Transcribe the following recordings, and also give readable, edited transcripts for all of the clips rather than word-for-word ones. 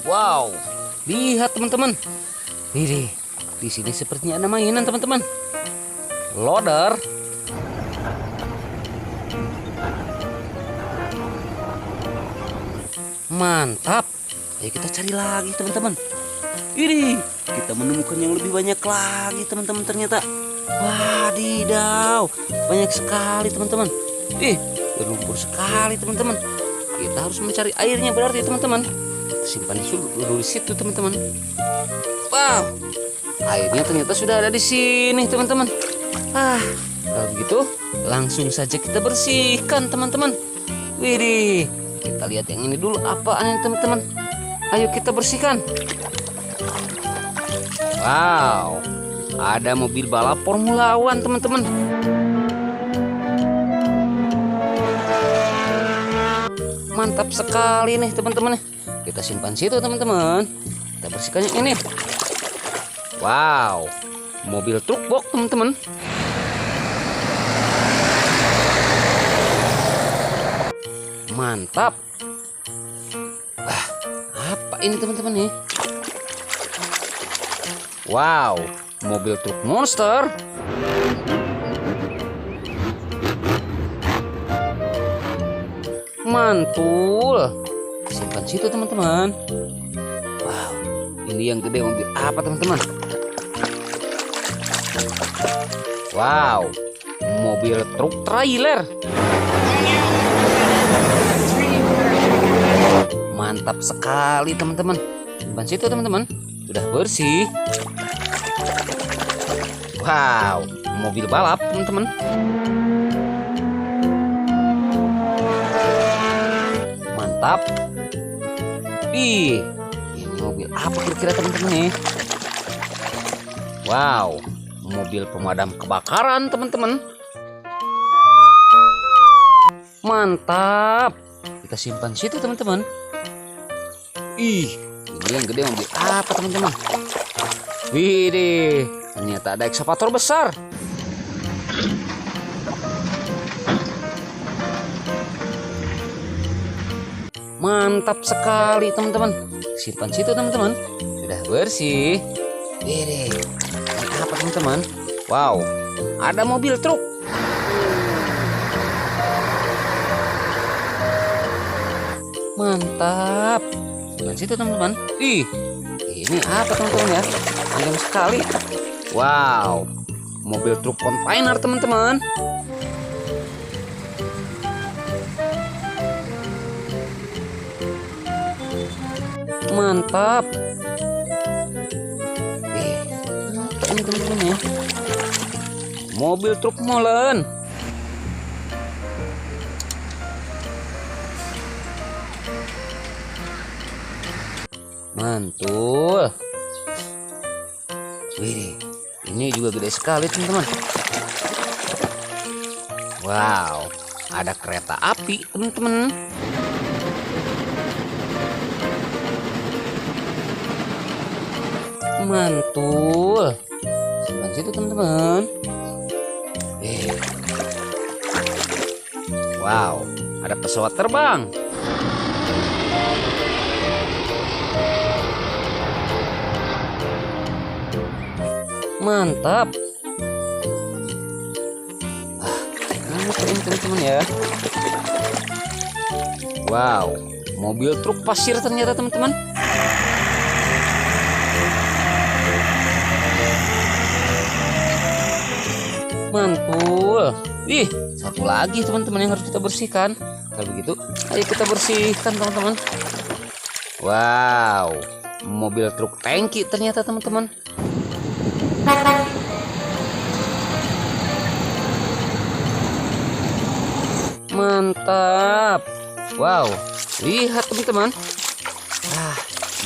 Wow, lihat teman-teman. Ini di sini sepertinya ada mainan teman-teman. Loader. Mantap. Ayo kita cari lagi teman-teman. Ini kita menemukan yang lebih banyak lagi teman-teman ternyata. Wadidaw, banyak sekali teman-teman. Berlumpur sekali teman-teman. Kita harus mencari airnya berarti teman-teman. Simpan dulu di situ teman-teman. Wow, airnya ternyata sudah ada di sini teman-teman. Kalau begitu langsung saja kita bersihkan teman-teman. Widih, kita lihat yang ini dulu apaan ini teman-teman. Ayo kita bersihkan. Wow, ada mobil balap Formula One teman-teman. Mantap sekali nih teman-teman. Kita simpan situ teman-teman. Kita bersihkan yang ini. Wow, mobil truk box teman-teman. Mantap. Apa ini teman-teman nih? Wow, mobil truk monster. Mantul. Simpan situ teman-teman. Wow, ini yang gede mobil apa teman-teman? Wow, mobil truk trailer. Mantap sekali teman-teman. Simpan situ teman-teman. Sudah bersih. Wow, mobil balap teman-teman. Mantap. Ini mobil apa kira-kira teman-teman nih? Wow, mobil pemadam kebakaran teman-teman. Mantap. Kita simpan situ teman-teman. Ini yang gede mobil apa teman-teman? Widih, ternyata ada ekskavator besar. Mantap sekali teman-teman. Simpan situ teman-teman. Sudah bersih. Widih, ini apa teman-teman? Wow, ada mobil truk. Mantap. Simpan situ teman-teman. Ini apa teman-teman ya? Panjang sekali. Wow, mobil truk kontainer teman-teman. Mantap. Apa ini teman-teman ya? Mobil truk molen. Mantul. Wih, ini juga gede sekali teman-teman. Wow, ada kereta api teman-teman. Mantul. Simpan situ teman-teman. Wow, ada pesawat terbang. Mantap. Ini teman-teman ya. Wow, mobil truk pasir ternyata teman-teman. Mantul. Satu lagi teman-teman yang harus kita bersihkan. Kalau begitu, ayo kita bersihkan teman-teman. Wow, mobil truk tangki ternyata teman-teman. Mantap. Wow, lihat teman-teman.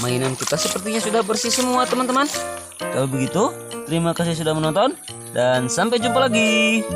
Mainan kita sepertinya sudah bersih semua teman-teman. Kalau begitu, terima kasih sudah menonton dan sampai jumpa lagi.